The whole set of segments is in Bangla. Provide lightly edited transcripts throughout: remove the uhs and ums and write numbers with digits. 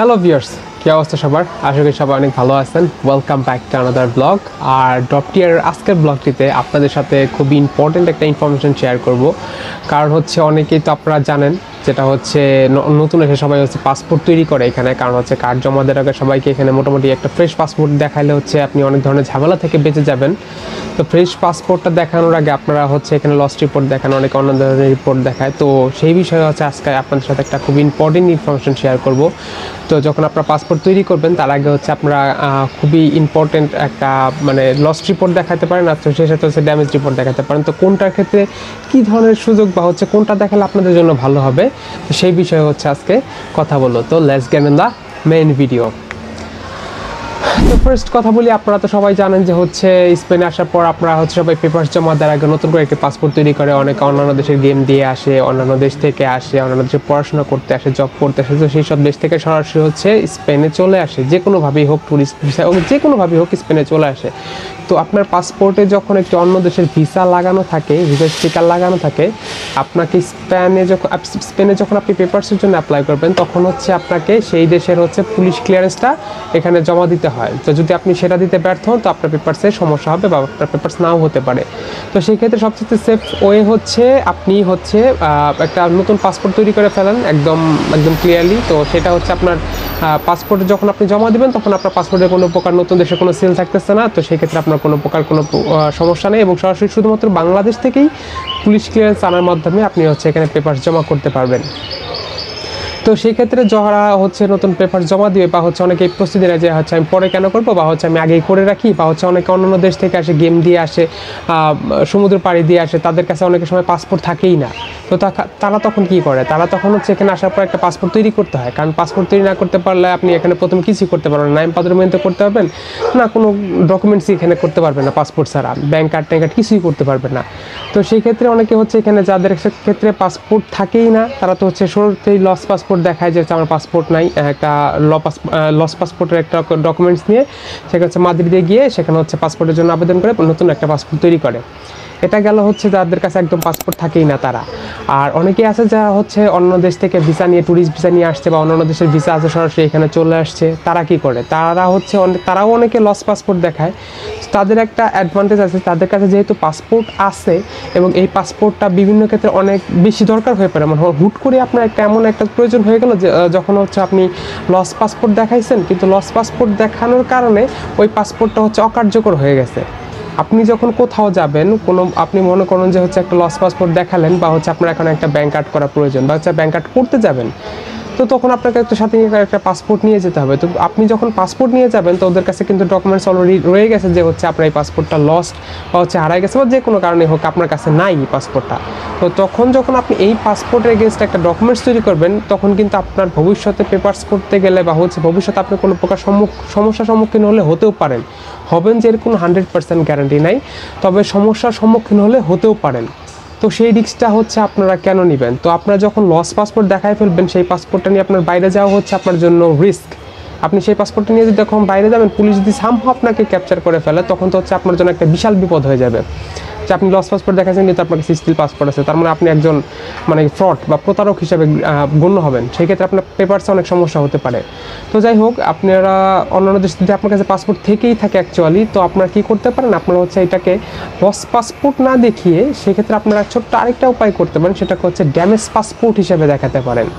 হ্যালো ভিউয়ার্স, কি অবস্থা সবার? আশা করি সবাই অনেক ভালো আছেন। Welcome back to another blog. আর ডপটিয়ার আজকের ব্লগটিতে আপনাদের সাথে খুবই ইম্পর্টেন্ট একটা ইনফরমেশন শেয়ার করব। কারণ হচ্ছে অনেকেই তো আপনারা জানেন, যেটা হচ্ছে নতুন এসে সবাই হচ্ছে পাসপোর্ট তৈরি করে এখানে। কারণ হচ্ছে কার্ড জমা দেওয়ার আগে সবাইকে এখানে মোটামুটি একটা ফ্রেশ পাসপোর্ট দেখাইলে হচ্ছে আপনি অনেক ধরনের ঝামেলা থেকে বেঁচে যাবেন। তো ফ্রেশ পাসপোর্টটা দেখানোর আগে আপনারা হচ্ছে এখানে লস্ট রিপোর্ট দেখান, অনেক অন্য ধরনের রিপোর্ট দেখায়। তো সেই বিষয়ে হচ্ছে আজকে আপনাদের সাথে একটা খুব ইম্পর্টেন্ট ইনফরমেশন শেয়ার করব। তো যখন আপনারা পাসপোর্ট তৈরি করবেন তার আগে হচ্ছে আপনারা খুবই ইম্পর্টেন্ট একটা লস্ট রিপোর্ট দেখাতে পারেন, আর সেই সাথে হচ্ছে ড্যামেজ রিপোর্ট দেখাতে পারেন। তো কোনটার ক্ষেত্রে কী ধরনের সুযোগ বা হচ্ছে কোনটা দেখালে আপনাদের জন্য ভালো হবে, তো সেই বিষয়ে হচ্ছে আজকে কথা বলবো। তো let's get in the main video. তো ফার্স্ট কথা বলি, আপনারা তো সবাই জানেন যে হচ্ছে স্পেনে আসার পর আপনারা হচ্ছে সবাই পেপারস জমা দেওয়ার আগে নতুন করে একটি পাসপোর্ট তৈরি করে। অনেকে অন্যান্য দেশের গেম দিয়ে আসে, অন্যান্য দেশ থেকে আসে, অন্যান্য দেশে পড়াশোনা করতে আসে, জব করতে আসে। তো সেই সব দেশ থেকে সরাসরি হচ্ছে স্পেনে চলে আসে, যে কোনোভাবেই হোক, ট্যুরিস্ট ভিসা যে কোনোভাবেই হোক স্পেনে চলে আসে। তো আপনার পাসপোর্টে যখন একটি অন্য দেশের ভিসা লাগানো থাকে, ভিসা স্টিকার লাগানো থাকে, আপনাকে স্পেনে যখন আপনি পেপারসের জন্য অ্যাপ্লাই করবেন তখন হচ্ছে আপনাকে সেই দেশের হচ্ছে পুলিশ ক্লিয়ারেন্সটা এখানে জমা দিতে হয়। তো যদি আপনি সেটা দিতে ব্যর্থ হন তো আপনার পেপারসে সমস্যা হবে বা আপনার পেপারস নাও হতে পারে। তো সেই ক্ষেত্রে সবচেয়ে সেফ ওয়ে হচ্ছে আপনি হচ্ছে একটা নতুন পাসপোর্ট তৈরি করে ফেলেন একদম ক্লিয়ারলি। তো সেটা হচ্ছে আপনার পাসপোর্টে যখন আপনি জমা দেবেন তখন আপনার পাসপোর্টে কোনো প্রকার নতুন দেশে কোনো সিল থাকতেছে না। তো সেই ক্ষেত্রে আপনার কোনো প্রকার কোনো সমস্যা নেই, এবং সরাসরি শুধুমাত্র বাংলাদেশ থেকেই পুলিশ ক্লিয়ারেন্স আনার মাধ্যমে আপনি হচ্ছে এখানে পেপার জমা করতে পারবেন। তো সেই ক্ষেত্রে যারা হচ্ছে নতুন পেপার জমা দিবে বা হচ্ছে অনেকে প্রস্তুতি নেয় যে হচ্ছে আমি পরে কেন করবো, বা হচ্ছে আমি আগেই করে রাখি, বা হচ্ছে অনেকে অন্যান্য দেশ থেকে আসে, গেম দিয়ে আসে, সমুদ্র পাড়ি দিয়ে আসে, তাদের কাছে অনেকের সময় পাসপোর্ট থাকেই না। তো তারা তখন কি করে, তারা তখন হচ্ছে এখানে আসার পর একটা পাসপোর্ট তৈরি করতে হয়। কারণ পাসপোর্ট তৈরি না করতে পারলে আপনি এখানে প্রথমে কিছুই করতে পারবেন না, নামপত্র মেনতে করতে পারবেন না, কোনো ডকুমেন্টসই এখানে করতে পারবেন না পাসপোর্ট ছাড়া, ব্যাংক কার্ড ট্যাঙ্ক কার্ড কিছুই করতে পারবেন না। তো সেই ক্ষেত্রে অনেকে হচ্ছে এখানে যাদের ক্ষেত্রে পাসপোর্ট থাকেই না, তারা তো হচ্ছে শুরুতেই লস পাসপোর্ট দেখায় যে আমার পাসপোর্ট নাই, একটা লস পাসপোর্টের একটা ডকুমেন্টস নিয়ে সেখানে হচ্ছে মাদ্রিদে গিয়ে সেখানে হচ্ছে পাসপোর্টের জন্য আবেদন করে নতুন একটা পাসপোর্ট তৈরি করে। এটা গেল হচ্ছে যাদের কাছে একদম পাসপোর্ট থাকেই না তারা। আর অনেকেই আছে যারা হচ্ছে অন্য দেশ থেকে ভিসা নিয়ে, ট্যুরিস্ট ভিসা নিয়ে আসছে, বা অন্যান্য দেশের ভিসা আছে সরাসরি এখানে চলে আসছে। তারা কি করে, তারাও অনেকে লস পাসপোর্ট দেখায়। তাদের একটা অ্যাডভান্টেজ আছে, তাদের কাছে যেহেতু পাসপোর্ট আছে এবং এই পাসপোর্টটা বিভিন্ন ক্ষেত্রে অনেক বেশি দরকার হয়ে পড়ে, হুট করে আপনার এমন একটা প্রয়োজন হয়ে গেল যে যখন হচ্ছে আপনি লস পাসপোর্ট দেখাইছেন, কিন্তু লস পাসপোর্ট দেখানোর কারণে ওই পাসপোর্টটা হচ্ছে অকার্যকর হয়ে গেছে। আপনি যখন কোথাও যাবেন, আপনি মনে করেন যে হচ্ছে একটা লস পাসপোর্ট দেখালেন, বা হচ্ছে আপনার এখন একটা ব্যাংক কার্ড করা প্রয়োজন, বা হচ্ছে ব্যাংক কার্ড করতে যাবেন, তো তখন আপনাকে একটা সাথে একটা পাসপোর্ট নিয়ে যেতে হবে। তো আপনি যখন পাসপোর্ট নিয়ে যাবেন তো ওদের কাছে কিন্তু ডকুমেন্টস অলরেডি রয়ে গেছে যে হচ্ছে আপনার এই পাসপোর্টটা লস্ট বা হচ্ছে হারাই গেছে, বা যে কোনো কারণে হোক আপনার কাছে নাই পাসপোর্টটা। তো তখন যখন আপনি এই পাসপোর্টের এগেনস্ট একটা ডকুমেন্টস তৈরি করবেন, তখন কিন্তু আপনার ভবিষ্যতে পেপারস করতে গেলে বা হচ্ছে ভবিষ্যতে আপনি কোনো প্রকার সমস্যার সম্মুখীন হতেও পারেন, হবেন যে এর কোনো 100% গ্যারান্টি নাই, তবে সমস্যার সম্মুখীন হতেও পারেন। তো সেই রিস্কটা হচ্ছে আপনারা কেন নেবেন? তো আপনারা যখন লস পাসপোর্ট দেখায় ফেলবেন, সেই পাসপোর্টটা নিয়ে আপনার বাইরে যাওয়া হচ্ছে আপনার জন্য রিস্ক। আপনি সেই পাসপোর্টটা নিয়ে যদি যখন বাইরে যাবেন, পুলিশ যদি সামহাও আপনাকে ক্যাপচার করে ফেলে, তখন তো হচ্ছে আপনার জন্য একটা বিশাল বিপদ হয়ে যাবে যে আপনি লস পাসপোর্ট দেখাচ্ছেন কিন্তু আপনার কাছে স্টিল পাসপোর্ট আছে, তার মানে আপনি একজন ফ্রড বা প্রতারক হিসেবে গণ্য হবেন। সেই ক্ষেত্রে আপনার পেপারসে অনেক সমস্যা হতে পারে। তো যাই হোক, আপনারা অন্যান্য দেশ যদি আপনার কাছে পাসপোর্ট থেকেই থাকে অ্যাকচুয়ালি, তো আপনারা কী করতে পারেন, আপনারা হচ্ছে এটাকে লস পাসপোর্ট না দেখিয়ে সেক্ষেত্রে আপনারা ছোট্ট আরেকটা উপায় করতে পারেন, সেটাকে হচ্ছে ড্যামেজ পাসপোর্ট হিসেবে দেখাতে পারেন।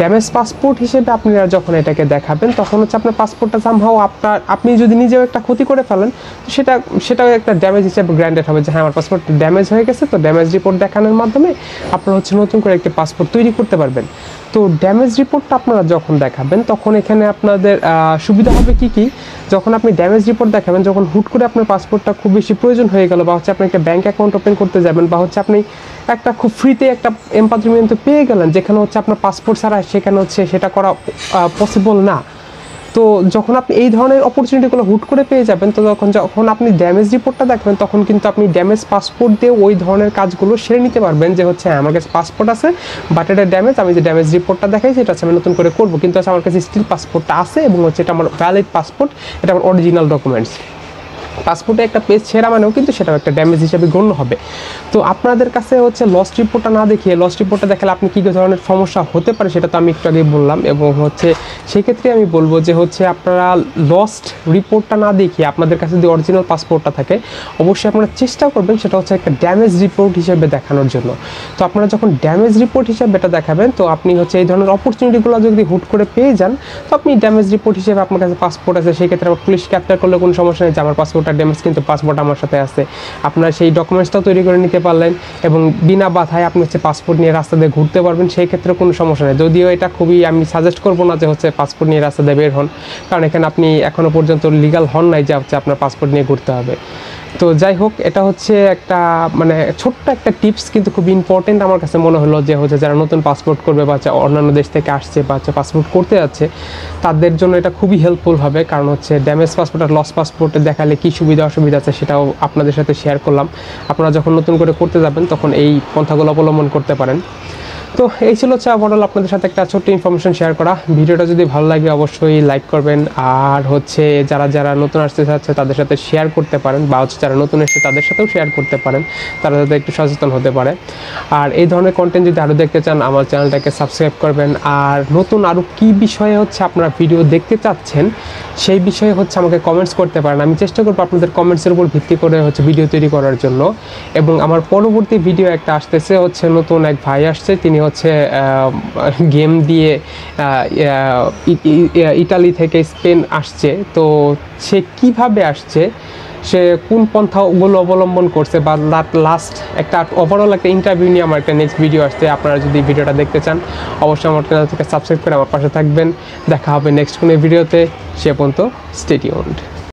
ড্যামেজ পাসপোর্ট হিসেবে আপনারা যখন এটাকে দেখাবেন তখন হচ্ছে আপনার পাসপোর্টটা সামহাও আপনি যদি নিজেও একটা ক্ষতি করে ফেলেন, সেটাও একটা ড্যামেজ হিসেবে গ্র্যান্ডেড হবে যে হ্যাঁ আমার পাসপোর্ট ড্যামেজ হয়ে গেছে। তো ড্যামেজ রিপোর্ট দেখানোর মাধ্যমে আপনারা হচ্ছে নতুন করে একটি পাসপোর্ট তৈরি করতে পারবেন। তো ড্যামেজ রিপোর্টটা আপনারা যখন দেখাবেন তখন এখানে আপনাদের সুবিধা হবে কি, যখন আপনি ড্যামেজ রিপোর্ট দেখাবেন, যখন হুট করে আপনার পাসপোর্টটা খুব বেশি প্রয়োজন হয়ে গেল, বা হচ্ছে আপনি একটা ব্যাঙ্ক অ্যাকাউন্ট ওপেন করতে যাবেন, বা হচ্ছে আপনি একটা খুব ফ্রিতে একটা এমপাদ্রিমেন্ট পেয়ে গেলেন যেখানে হচ্ছে আপনার পাসপোর্ট ছাড়া সেখানে হচ্ছে সেটা করা পসিবল না। তো যখন আপনি এই ধরনের অপরচুনিটিগুলো হুট করে পেয়ে যাবেন, তো যখন আপনি ড্যামেজ রিপোর্টটা দেখবেন তখন কিন্তু আপনি ড্যামেজ পাসপোর্ট দিয়ে ওই ধরনের কাজগুলো সেরে নিতে পারবেন যে হচ্ছে আমার কাছে পাসপোর্ট আছে বাট এটা ড্যামেজ, আমি যে ড্যামেজ রিপোর্টটা দেখাই সেটা হচ্ছে আমি নতুন করে করবো, কিন্তু আমার কাছে স্টিল পাসপোর্টটা আছে এবং হচ্ছে এটা আমার ভ্যালিড পাসপোর্ট, এটা আমার অরিজিনাল ডকুমেন্টস। পাসপোর্টে একটা পেজ ছেঁড়া মানেও কিন্তু সেটাও একটা ড্যামেজ হিসেবে গণ্য হবে। তো আপনাদের কাছে হচ্ছে লস্ট রিপোর্টটা না দেখিয়ে লস্ট রিপোর্টটা দেখালে আপনি কী ধরনের সমস্যা হতে পারে সেটা তো আমি একটু আগেই বললাম। এবং হচ্ছে সেক্ষেত্রে আমি বলবো যে হচ্ছে আপনারা লস্ট রিপোর্টটা না দেখিয়ে আপনাদের কাছে যদি অরিজিনাল পাসপোর্টটা থাকে অবশ্যই আপনারা চেষ্টা করবেন সেটা হচ্ছে একটা ড্যামেজ রিপোর্ট হিসেবে দেখানোর জন্য। তো আপনারা যখন ড্যামেজ রিপোর্ট হিসেবে এটা দেখাবেন তো আপনি হচ্ছে এই ধরনের অপরচুনিটিগুলো যদি হুট করে পেয়ে যান তো আপনি ড্যামেজ রিপোর্ট হিসেবে আপনার কাছে পাসপোর্ট আছে, সেই ক্ষেত্রে আমার পুলিশ ক্যাপচার করলে কোনো সমস্যা নেই যে আমার পাসপোর্টটা ড্যামেজ কিন্তু পাসপোর্ট আমার সাথে আছে। আপনার সেই ডকুমেন্টসটাও তৈরি করে নিতে পারলেন এবং বিনা বাধায় আপনি হচ্ছে পাসপোর্ট নিয়ে রাস্তা দিয়ে ঘুরতে পারবেন, সেই ক্ষেত্রে কোনো সমস্যা নেই। যদিও এটা খুবই আমি সাজেস্ট করবো না যে হচ্ছে পাসপোর্ট নিয়ে রাস্তা দিয়ে বের হন, কারণ এখানে আপনি এখনও পর্যন্ত লিগাল হন নাই যে হচ্ছে আপনার পাসপোর্ট নিয়ে ঘুরতে হবে। তো যাই হোক, এটা হচ্ছে একটা মানে ছোট্ট একটা টিপস কিন্তু খুব ইম্পর্টেন্ট আমার কাছে মনে হলো যে হচ্ছে যারা নতুন পাসপোর্ট করবে বা অন্যান্য দেশ থেকে আসছে বা হচ্ছে পাসপোর্ট করতে যাচ্ছে তাদের জন্য এটা খুবই হেল্পফুল হবে। কারণ হচ্ছে ড্যামেজ পাসপোর্ট আর লস পাসপোর্টে দেখালে কী সুবিধা অসুবিধা আছে সেটাও আপনাদের সাথে শেয়ার করলাম। আপনারা যখন নতুন করে করতে যাবেন তখন এই পন্থাগুলো অবলম্বন করতে পারেন। তো এই ছিল হচ্ছে ওভারঅল আপনাদের সাথে একটা ছোট্ট ইনফরমেশন শেয়ার করা। ভিডিওটা যদি ভালো লাগে অবশ্যই লাইক করবেন, আর হচ্ছে যারা যারা নতুন আসতে চাচ্ছে তাদের সাথে শেয়ার করতে পারেন, বা হচ্ছে যারা নতুন এসেছে তাদের সাথেও শেয়ার করতে পারেন, তারা যাতে একটু সচেতন হতে পারে। আর এই ধরনের কন্টেন্ট যদি আরও দেখতে চান আমার চ্যানেলটাকে সাবস্ক্রাইব করবেন। আর নতুন আরও কী বিষয়ে হচ্ছে আপনারা ভিডিও দেখতে চাচ্ছেন সেই বিষয়ে হচ্ছে আমাকে কমেন্টস করতে পারেন। আমি চেষ্টা করবো আপনাদের কমেন্টসের উপর ভিত্তি করে হচ্ছে ভিডিও তৈরি করার জন্য। এবং আমার পরবর্তী ভিডিও একটা আসতেছে, হচ্ছে নতুন এক ভাই আসছে, তিনি হচ্ছে গেম দিয়ে ইতালি থেকে স্পেন আসছে। তো সে কিভাবে আসছে, সে কোন পন্থাগুলো অবলম্বন করছে, বা লাস্ট একটা ওভারঅল একটা ইন্টারভিউ নিয়ে আমার একটা নেক্সট ভিডিও আসছে। আপনারা যদি ভিডিওটা দেখতে চান অবশ্যই আমার চ্যানেল থেকে সাবস্ক্রাইব করে আমার পাশে থাকবেন। দেখা হবে নেক্সট কোনো ভিডিওতে, সে পর্যন্ত স্টে টিউনড।